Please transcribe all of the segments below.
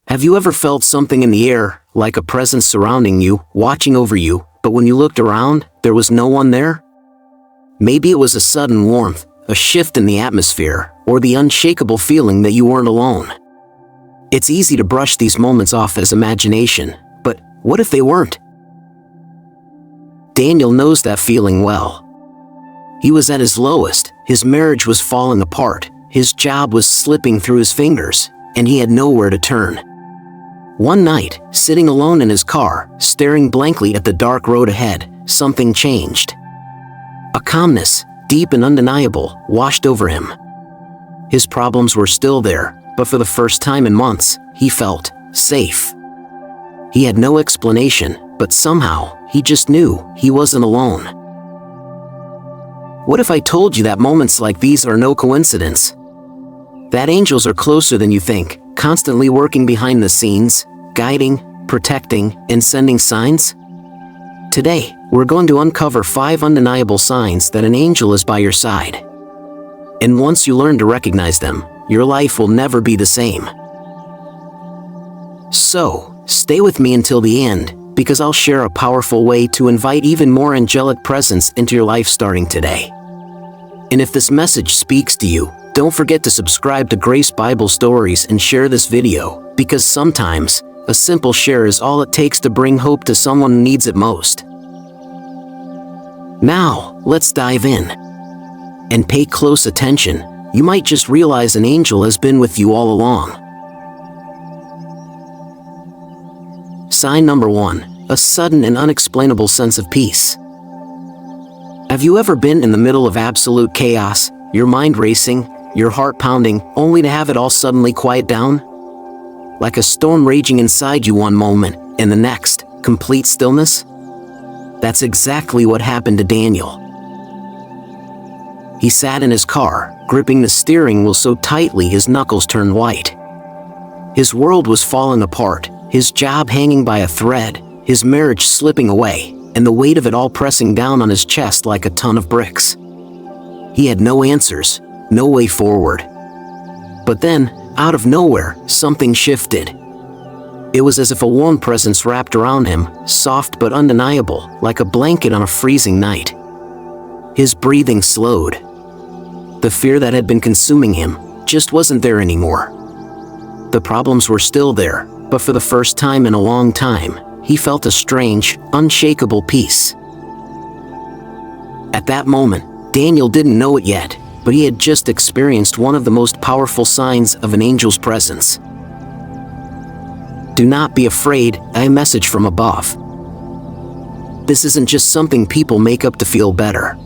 Have you ever felt something in the air, like a presence surrounding you, watching over you, but when you looked around, there was no one there? Maybe it was a sudden warmth, a shift in the atmosphere, or the unshakable feeling that you weren't alone. It's easy to brush these moments off as imagination, but what if they weren't? Daniel knows that feeling well. He was at his lowest, his marriage was falling apart, his job was slipping through his fingers, and he had nowhere to turn. One night, sitting alone in his car, staring blankly at the dark road ahead, something changed. A calmness, deep and undeniable, washed over him. His problems were still there, but for the first time in months, he felt safe. He had no explanation, but somehow, he just knew he wasn't alone. What if I told you that moments like these are no coincidence? That angels are closer than you think, constantly working behind the scenes, guiding, protecting, and sending signs? Today, we're going to uncover 5 undeniable signs that an angel is by your side. And once you learn to recognize them, your life will never be the same. So, stay with me until the end, because I'll share a powerful way to invite even more angelic presence into your life starting today. And if this message speaks to you, don't forget to subscribe to Grace Bible Stories and share this video, because sometimes, a simple share is all it takes to bring hope to someone who needs it most. Now, let's dive in. And pay close attention, you might just realize an angel has been with you all along. Sign number 1, a sudden and unexplainable sense of peace. Have you ever been in the middle of absolute chaos, your mind racing, your heart pounding, only to have it all suddenly quiet down? Like a storm raging inside you one moment, and the next, complete stillness? That's exactly what happened to Daniel. He sat in his car, gripping the steering wheel so tightly his knuckles turned white. His world was falling apart, his job hanging by a thread, his marriage slipping away, and the weight of it all pressing down on his chest like a ton of bricks. He had no answers, no way forward. But then, out of nowhere, something shifted. It was as if a warm presence wrapped around him, soft but undeniable, like a blanket on a freezing night. His breathing slowed. The fear that had been consuming him just wasn't there anymore. The problems were still there, but for the first time in a long time, he felt a strange, unshakable peace. At that moment, Daniel didn't know it yet, but he had just experienced one of the most powerful signs of an angel's presence. Do not be afraid, a message from above. This isn't just something people make up to feel better.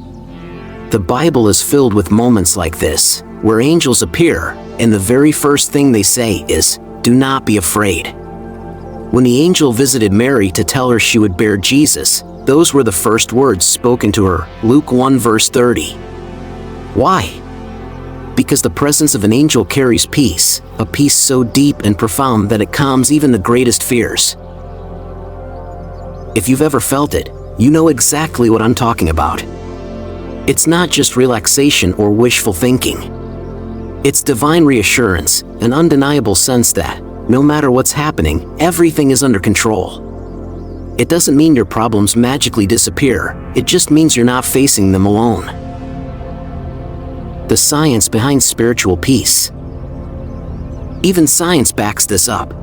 The Bible is filled with moments like this, where angels appear, and the very first thing they say is, "Do not be afraid." When the angel visited Mary to tell her she would bear Jesus, those were the first words spoken to her, Luke 1 verse 30. Why? Because the presence of an angel carries peace, a peace so deep and profound that it calms even the greatest fears. If you've ever felt it, you know exactly what I'm talking about. It's not just relaxation or wishful thinking. It's divine reassurance, an undeniable sense that, no matter what's happening, everything is under control. It doesn't mean your problems magically disappear, it just means you're not facing them alone. The science behind spiritual peace. Even science backs this up.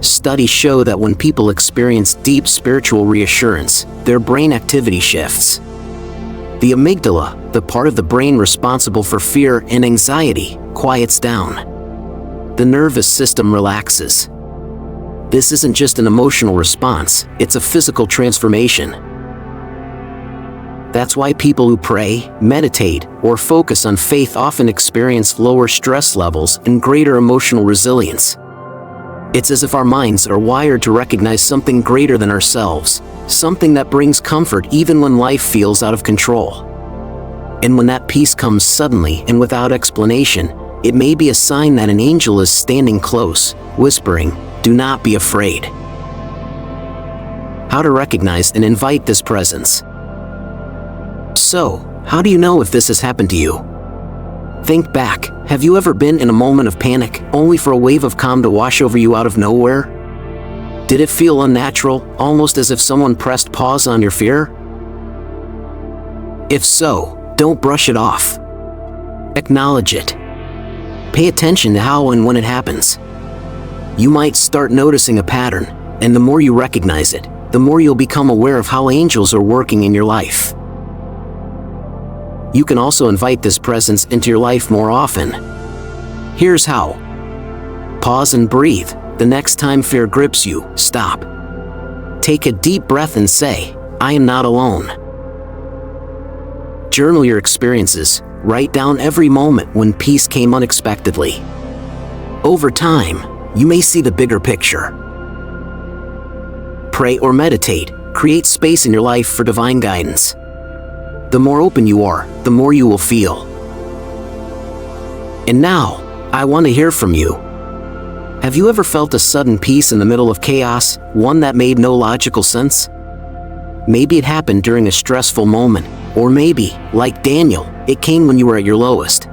Studies show that when people experience deep spiritual reassurance, their brain activity shifts. The amygdala, the part of the brain responsible for fear and anxiety, quiets down. The nervous system relaxes. This isn't just an emotional response, it's a physical transformation. That's why people who pray, meditate, or focus on faith often experience lower stress levels and greater emotional resilience. It's as if our minds are wired to recognize something greater than ourselves, something that brings comfort even when life feels out of control. And when that peace comes suddenly and without explanation, it may be a sign that an angel is standing close, whispering, "Do not be afraid." How to recognize and invite this presence. So, how do you know if this has happened to you? Think back, have you ever been in a moment of panic, only for a wave of calm to wash over you out of nowhere? Did it feel unnatural, almost as if someone pressed pause on your fear? If so, don't brush it off. Acknowledge it. Pay attention to how and when it happens. You might start noticing a pattern, and the more you recognize it, the more you'll become aware of how angels are working in your life. You can also invite this presence into your life more often. Here's how. Pause and breathe. The next time fear grips you, stop. Take a deep breath and say, I am not alone. Journal your experiences. Write down every moment when peace came unexpectedly. Over time, you may see the bigger picture. Pray or meditate. Create space in your life for divine guidance. The more open you are, the more you will feel. And now, I want to hear from you. Have you ever felt a sudden peace in the middle of chaos, one that made no logical sense? Maybe it happened during a stressful moment, or maybe, like Daniel, it came when you were at your lowest.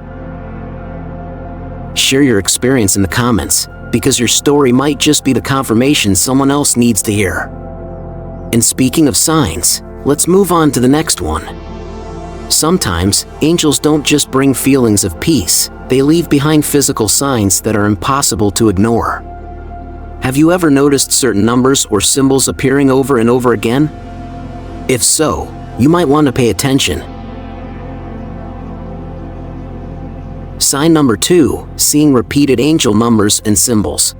Share your experience in the comments, because your story might just be the confirmation someone else needs to hear. And speaking of signs, let's move on to the next one. Sometimes, angels don't just bring feelings of peace, they leave behind physical signs that are impossible to ignore. Have you ever noticed certain numbers or symbols appearing over and over again? If so, you might want to pay attention. Sign number 2, seeing repeated angel numbers and symbols.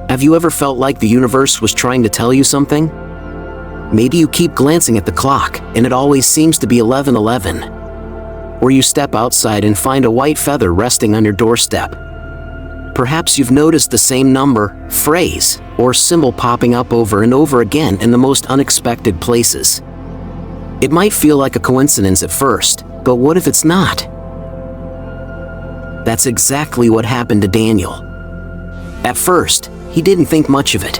Have you ever felt like the universe was trying to tell you something? Maybe you keep glancing at the clock, and it always seems to be 11:11. Or you step outside and find a white feather resting on your doorstep. Perhaps you've noticed the same number, phrase, or symbol popping up over and over again in the most unexpected places. It might feel like a coincidence at first, but what if it's not? That's exactly what happened to Daniel. At first, he didn't think much of it.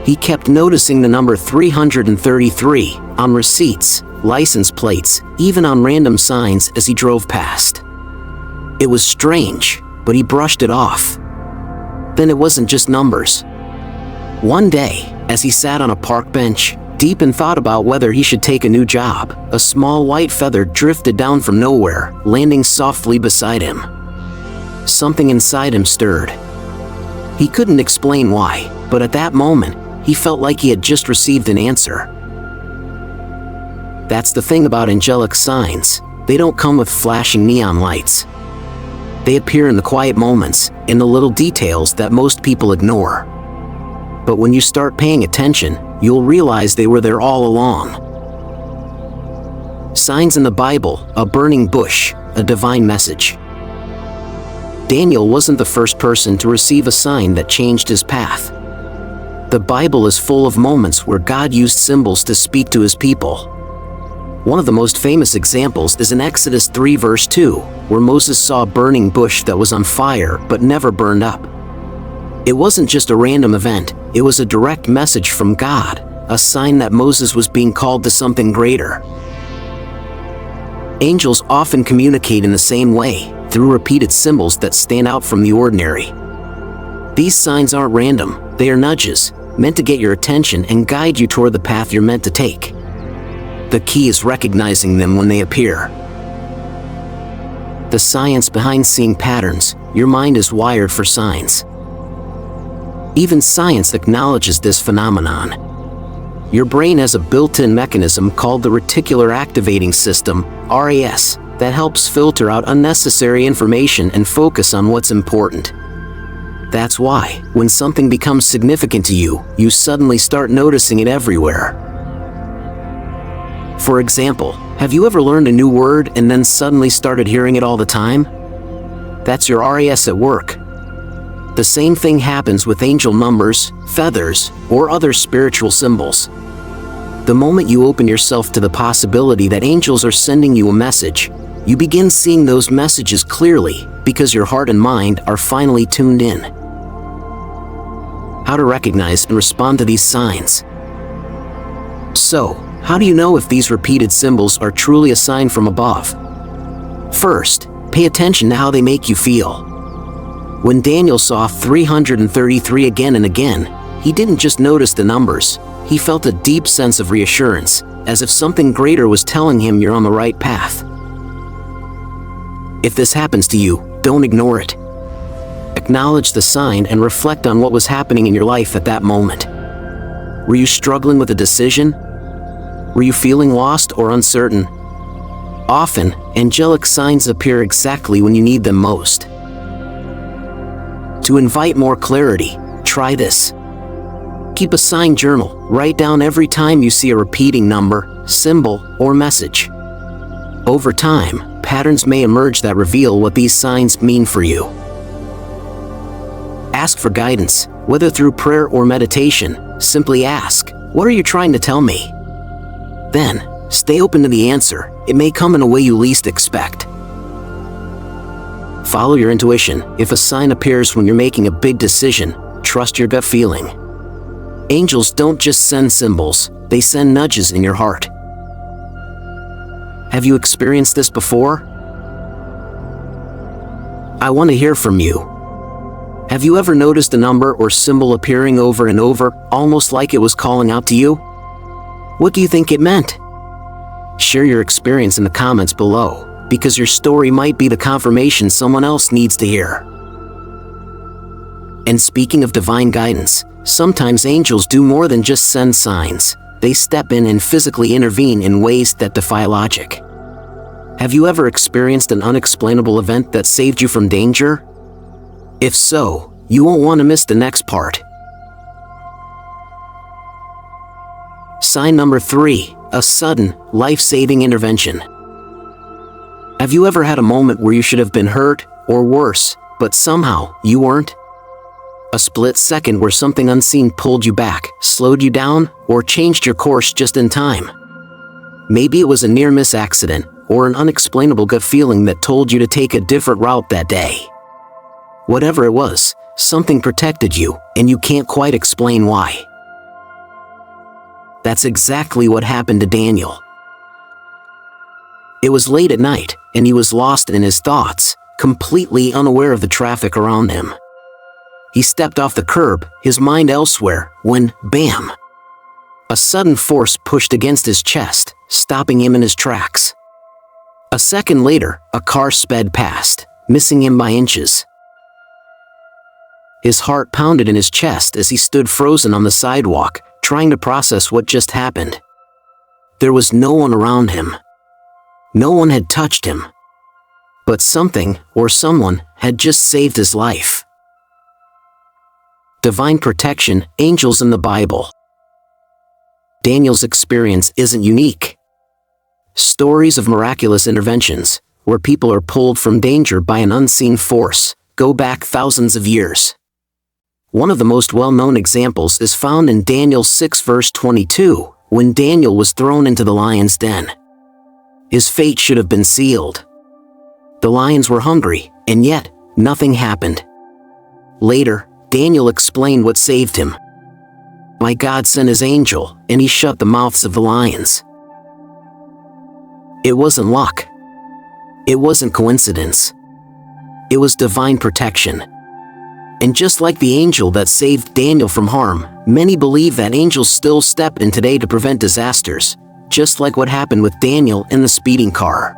He kept noticing the number 333 on receipts, license plates, even on random signs as he drove past. It was strange, but he brushed it off. Then it wasn't just numbers. One day, as he sat on a park bench, deep in thought about whether he should take a new job, a small white feather drifted down from nowhere, landing softly beside him. Something inside him stirred. He couldn't explain why, but at that moment, he felt like he had just received an answer. That's the thing about angelic signs. They don't come with flashing neon lights. They appear in the quiet moments, in the little details that most people ignore. But when you start paying attention, you'll realize they were there all along. Signs in the Bible, a burning bush, a divine message. Daniel wasn't the first person to receive a sign that changed his path. The Bible is full of moments where God used symbols to speak to his people. One of the most famous examples is in Exodus 3 verse 2, where Moses saw a burning bush that was on fire but never burned up. It wasn't just a random event, it was a direct message from God, a sign that Moses was being called to something greater. Angels often communicate in the same way, through repeated symbols that stand out from the ordinary. These signs aren't random, they are nudges, meant to get your attention and guide you toward the path you're meant to take. The key is recognizing them when they appear. The science behind seeing patterns, your mind is wired for signs. Even science acknowledges this phenomenon. Your brain has a built-in mechanism called the reticular activating system, RAS, that helps filter out unnecessary information and focus on what's important. That's why, when something becomes significant to you, you suddenly start noticing it everywhere. For example, have you ever learned a new word and then suddenly started hearing it all the time? That's your RAS at work. The same thing happens with angel numbers, feathers, or other spiritual symbols. The moment you open yourself to the possibility that angels are sending you a message, you begin seeing those messages clearly because your heart and mind are finally tuned in. How to recognize and respond to these signs. So, how do you know if these repeated symbols are truly a sign from above? First, Pay attention to how they make you feel. When Daniel saw 333 again and again, he didn't just notice the numbers, he felt a deep sense of reassurance, as if something greater was telling him you're on the right path. If this happens to you, don't ignore it. Acknowledge the sign and reflect on what was happening in your life at that moment. Were you struggling with a decision? Were you feeling lost or uncertain? Often, angelic signs appear exactly when you need them most. To invite more clarity, try this. Keep a sign journal. Write down every time you see a repeating number, symbol, or message. Over time, patterns may emerge that reveal what these signs mean for you. Ask for guidance, whether through prayer or meditation. Simply ask, "What are you trying to tell me?" Then, stay open to the answer. It may come in a way you least expect. Follow your intuition. If a sign appears when you're making a big decision, trust your gut feeling. Angels don't just send symbols, they send nudges in your heart. Have you experienced this before? I want to hear from you. Have you ever noticed a number or symbol appearing over and over, almost like it was calling out to you? What do you think it meant? Share your experience in the comments below, because your story might be the confirmation someone else needs to hear. And speaking of divine guidance, sometimes angels do more than just send signs. They step in and physically intervene in ways that defy logic. Have you ever experienced an unexplainable event that saved you from danger? If so, you won't want to miss the next part. Sign number 3, a sudden, life-saving intervention. Have you ever had a moment where you should have been hurt, or worse, but somehow you weren't? A split second where something unseen pulled you back, slowed you down, or changed your course just in time. Maybe it was a near-miss accident, or an unexplainable gut feeling that told you to take a different route that day. Whatever it was, something protected you, and you can't quite explain why. That's exactly what happened to Daniel. It was late at night, and he was lost in his thoughts, completely unaware of the traffic around him. He stepped off the curb, his mind elsewhere, when, bam! A sudden force pushed against his chest, stopping him in his tracks. A second later, a car sped past, missing him by inches. His heart pounded in his chest as he stood frozen on the sidewalk, trying to process what just happened. There was no one around him. No one had touched him. But something, or someone, had just saved his life. Divine protection, angels in the Bible. Daniel's experience isn't unique. Stories of miraculous interventions, where people are pulled from danger by an unseen force, go back thousands of years. One of the most well-known examples is found in Daniel 6 verse 22, when Daniel was thrown into the lion's den. His fate should have been sealed. The lions were hungry, and yet, nothing happened. Later, Daniel explained what saved him. "My God sent his angel, and he shut the mouths of the lions." It wasn't luck. It wasn't coincidence. It was divine protection. And just like the angel that saved Daniel from harm, many believe that angels still step in today to prevent disasters, just like what happened with Daniel in the speeding car.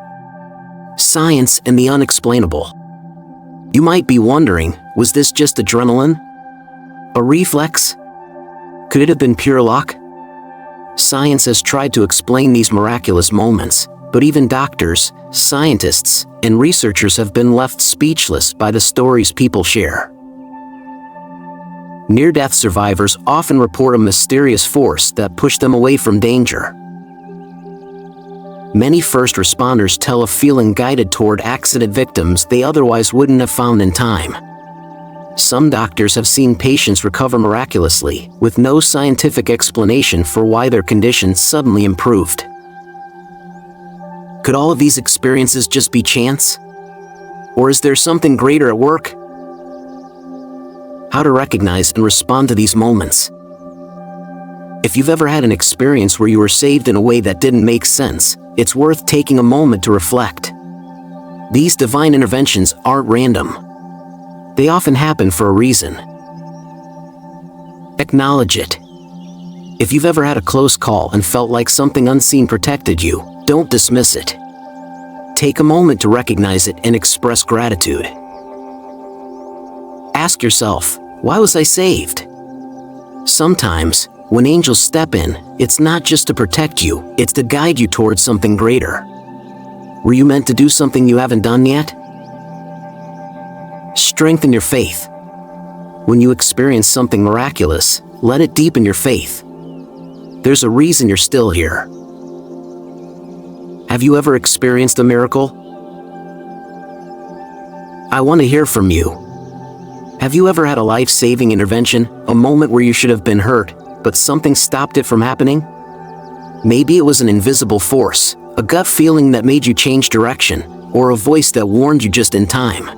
Science and the unexplainable. You might be wondering, was this just adrenaline? A reflex? Could it have been pure luck? Science has tried to explain these miraculous moments, but even doctors, scientists, and researchers have been left speechless by the stories people share. Near-death survivors often report a mysterious force that pushed them away from danger. Many first responders tell of feeling guided toward accident victims they otherwise wouldn't have found in time. Some doctors have seen patients recover miraculously, with no scientific explanation for why their condition suddenly improved. Could all of these experiences just be chance? Or is there something greater at work? How to recognize and respond to these moments. If you've ever had an experience where you were saved in a way that didn't make sense, it's worth taking a moment to reflect. These divine interventions aren't random. They often happen for a reason. Acknowledge it. If you've ever had a close call and felt like something unseen protected you, don't dismiss it. Take a moment to recognize it and express gratitude. Ask yourself, why was I saved? Sometimes, when angels step in, it's not just to protect you, it's to guide you towards something greater. Were you meant to do something you haven't done yet? Strengthen your faith. When you experience something miraculous, let it deepen your faith. There's a reason you're still here. Have you ever experienced a miracle? I want to hear from you. Have you ever had a life-saving intervention, a moment where you should have been hurt, but something stopped it from happening? Maybe it was an invisible force, a gut feeling that made you change direction, or a voice that warned you just in time.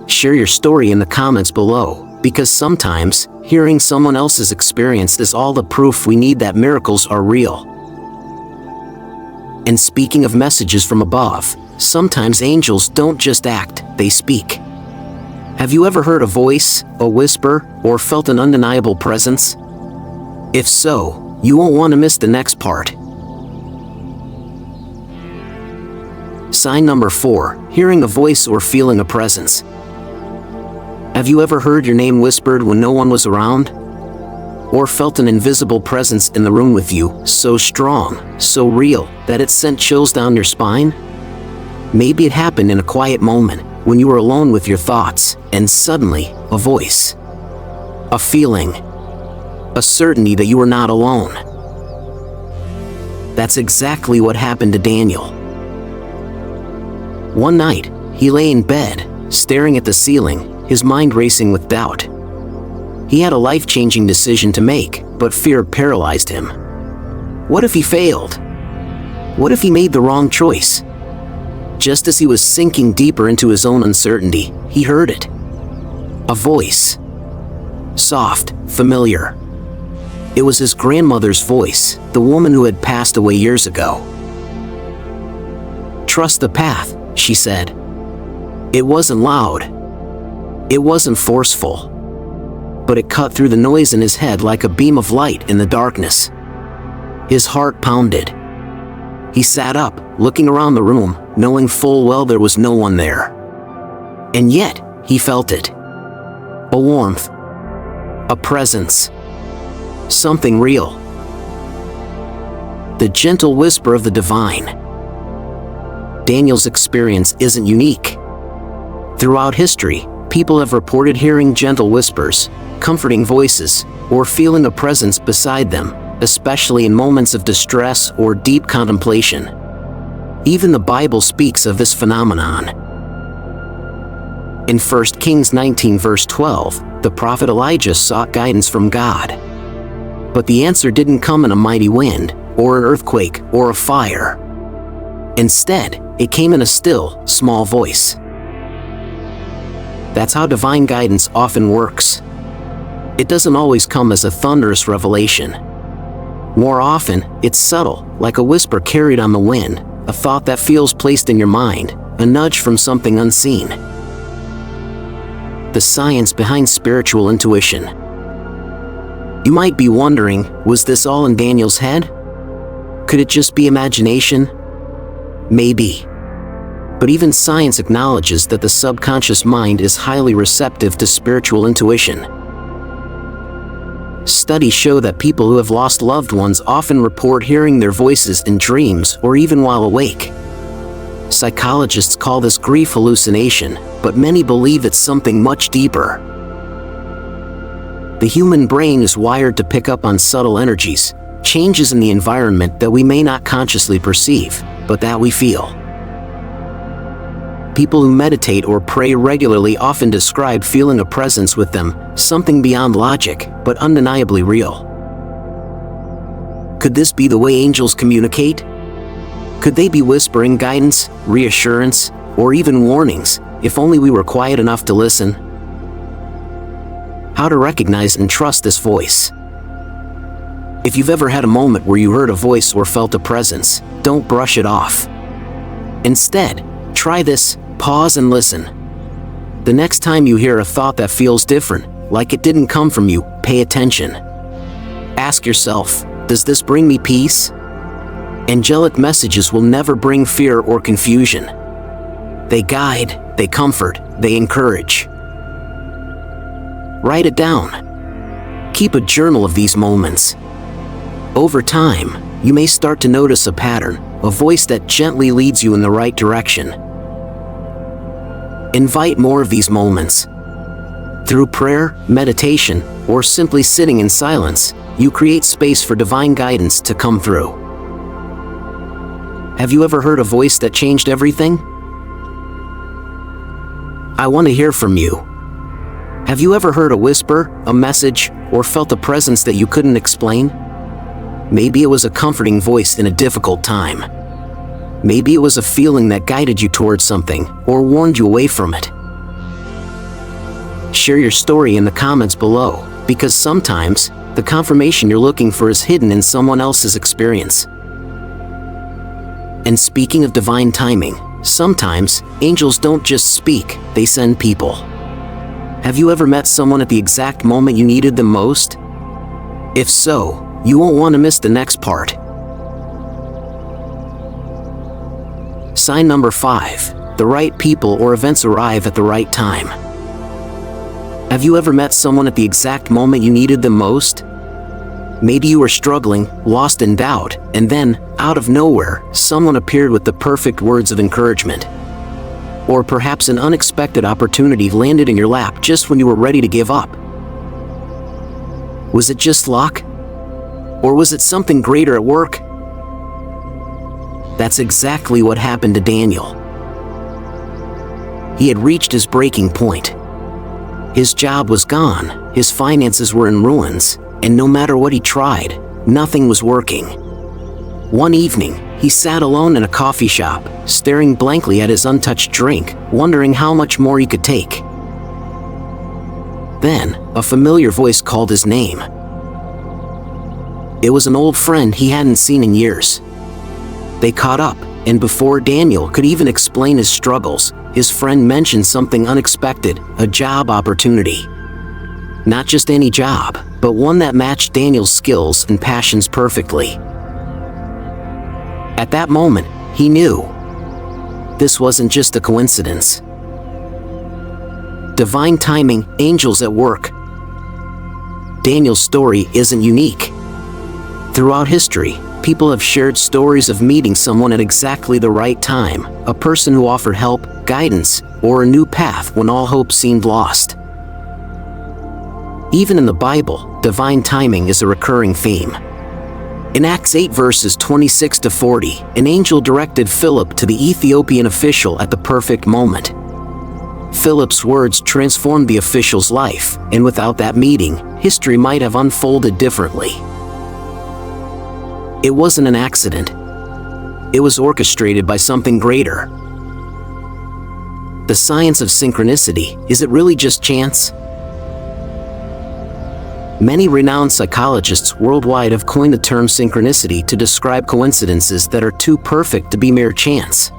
Share your story in the comments below, because sometimes, hearing someone else's experience is all the proof we need that miracles are real. And speaking of messages from above, sometimes angels don't just act, they speak. Have you ever heard a voice, a whisper, or felt an undeniable presence? If so, you won't want to miss the next part. Sign number 4, hearing a voice or feeling a presence. Have you ever heard your name whispered when no one was around? Or felt an invisible presence in the room with you, so strong, so real, that it sent chills down your spine? Maybe it happened in a quiet moment, when you were alone with your thoughts, and suddenly, a voice. A feeling. A certainty that you were not alone. That's exactly what happened to Daniel. One night, he lay in bed, staring at the ceiling, his mind racing with doubt. He had a life-changing decision to make, but fear paralyzed him. What if he failed? What if he made the wrong choice? Just as he was sinking deeper into his own uncertainty, he heard it. A voice. Soft, familiar. It was his grandmother's voice, the woman who had passed away years ago. "Trust the path," she said. It wasn't loud. It wasn't forceful. But it cut through the noise in his head like a beam of light in the darkness. His heart pounded. He sat up, looking around the room, knowing full well there was no one there. And yet, he felt it. A warmth. A presence. Something real. The gentle whisper of the divine. Daniel's experience isn't unique. Throughout history, people have reported hearing gentle whispers, comforting voices, or feeling a presence beside them, especially in moments of distress or deep contemplation. Even the Bible speaks of this phenomenon. In 1 Kings 19 verse 12, the prophet Elijah sought guidance from God. But the answer didn't come in a mighty wind, or an earthquake, or a fire. Instead, it came in a still, small voice. That's how divine guidance often works. It doesn't always come as a thunderous revelation. More often, it's subtle, like a whisper carried on the wind, a thought that feels placed in your mind, a nudge from something unseen. The science behind spiritual intuition. You might be wondering, was this all in Daniel's head? Could it just be imagination? Maybe. But even science acknowledges that the subconscious mind is highly receptive to spiritual intuition. Studies show that people who have lost loved ones often report hearing their voices in dreams or even while awake. Psychologists call this grief hallucination, but many believe it's something much deeper. The human brain is wired to pick up on subtle energies, changes in the environment that we may not consciously perceive, but that we feel. People who meditate or pray regularly often describe feeling a presence with them, something beyond logic, but undeniably real. Could this be the way angels communicate? Could they be whispering guidance, reassurance, or even warnings, if only we were quiet enough to listen? How to recognize and trust this voice. If you've ever had a moment where you heard a voice or felt a presence, don't brush it off. Instead, try this, Pause and listen. The next time you hear a thought that feels different, like it didn't come from you, pay attention. Ask yourself, does this bring me peace? Angelic messages will never bring fear or confusion. They guide, they comfort, they encourage. Write it down. Keep a journal of these moments. Over time, you may start to notice a pattern, a voice that gently leads you in the right direction. Invite more of these moments. Through prayer, meditation, or simply sitting in silence, you create space for divine guidance to come through. Have you ever heard a voice that changed everything? I want to hear from you. Have you ever heard a whisper, a message, or felt a presence that you couldn't explain? Maybe it was a comforting voice in a difficult time. Maybe it was a feeling that guided you towards something, or warned you away from it. Share your story in the comments below, because sometimes, the confirmation you're looking for is hidden in someone else's experience. And speaking of divine timing, sometimes, angels don't just speak, they send people. Have you ever met someone at the exact moment you needed them most? If so, you won't want to miss the next part. Sign number 5. The right people or events arrive at the right time. Have you ever met someone at the exact moment you needed them most? Maybe you were struggling, lost in doubt, and then, out of nowhere, someone appeared with the perfect words of encouragement. Or perhaps an unexpected opportunity landed in your lap just when you were ready to give up. Was it just luck? Or was it something greater at work? That's exactly what happened to Daniel. He had reached his breaking point. His job was gone, his finances were in ruins, and no matter what he tried, nothing was working. One evening, he sat alone in a coffee shop, staring blankly at his untouched drink, wondering how much more he could take. Then, a familiar voice called his name. It was an old friend he hadn't seen in years. They caught up, and before Daniel could even explain his struggles, his friend mentioned something unexpected, a job opportunity. Not just any job, but one that matched Daniel's skills and passions perfectly. At that moment, he knew. This wasn't just a coincidence. Divine timing, angels at work. Daniel's story isn't unique. Throughout history, people have shared stories of meeting someone at exactly the right time, a person who offered help, guidance, or a new path when all hope seemed lost. Even in the Bible, divine timing is a recurring theme. In Acts 8 verses 26 to 40, an angel directed Philip to the Ethiopian official at the perfect moment. Philip's words transformed the official's life, and without that meeting, history might have unfolded differently. It wasn't an accident. It was orchestrated by something greater. The science of synchronicity, is it really just chance? Many renowned psychologists worldwide have coined the term synchronicity to describe coincidences that are too perfect to be mere chance.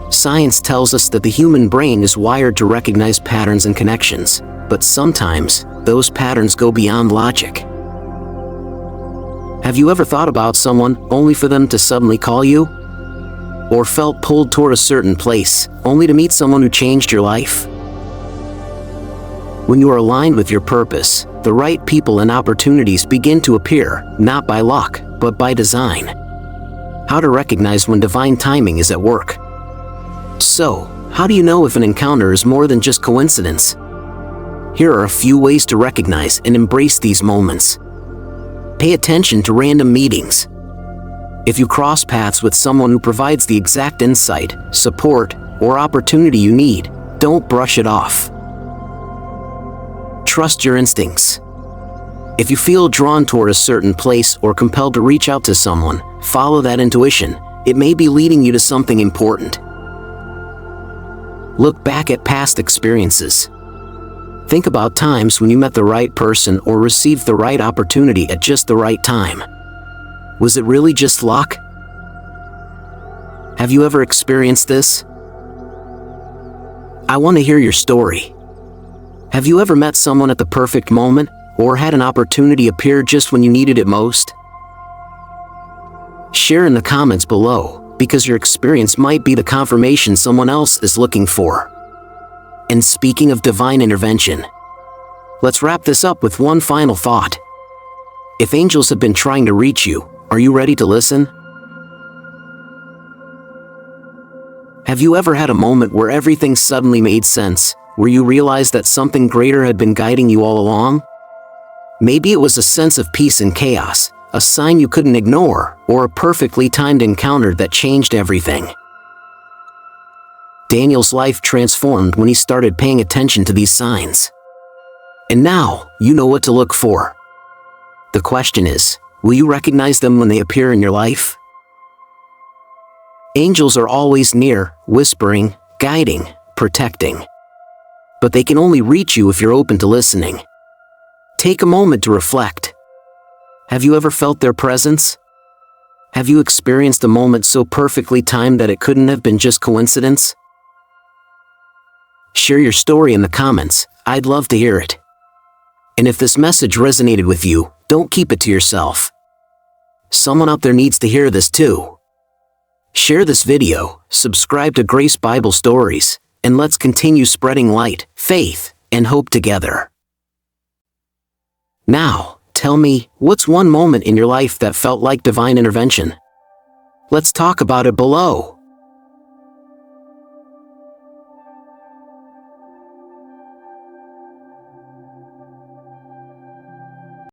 Science tells us that the human brain is wired to recognize patterns and connections, but sometimes, those patterns go beyond logic. Have you ever thought about someone only for them to suddenly call you? Or felt pulled toward a certain place, only to meet someone who changed your life? When you are aligned with your purpose, the right people and opportunities begin to appear, not by luck, but by design. How to recognize when divine timing is at work. So, how do you know if an encounter is more than just coincidence? Here are a few ways to recognize and embrace these moments. Pay attention to random meetings. If you cross paths with someone who provides the exact insight, support, or opportunity you need, don't brush it off. Trust your instincts. If you feel drawn toward a certain place or compelled to reach out to someone, follow that intuition. It may be leading you to something important. Look back at past experiences. Think about times when you met the right person or received the right opportunity at just the right time. Was it really just luck? Have you ever experienced this? I want to hear your story. Have you ever met someone at the perfect moment, or had an opportunity appear just when you needed it most? Share in the comments below, because your experience might be the confirmation someone else is looking for. And speaking of divine intervention, let's wrap this up with one final thought. If angels have been trying to reach you, are you ready to listen? Have you ever had a moment where everything suddenly made sense, where you realized that something greater had been guiding you all along? Maybe it was a sense of peace in chaos, a sign you couldn't ignore, or a perfectly timed encounter that changed everything. Daniel's life transformed when he started paying attention to these signs. And now, you know what to look for. The question is, will you recognize them when they appear in your life? Angels are always near, whispering, guiding, protecting. But they can only reach you if you're open to listening. Take a moment to reflect. Have you ever felt their presence? Have you experienced a moment so perfectly timed that it couldn't have been just coincidence? Share your story in the comments. I'd love to hear it. And if this message resonated with you, don't keep it to yourself. Someone out there needs to hear this too. Share this video, subscribe to Grace Bible Stories, and let's continue spreading light, faith, and hope together. Now, tell me, what's one moment in your life that felt like divine intervention? Let's talk about it below.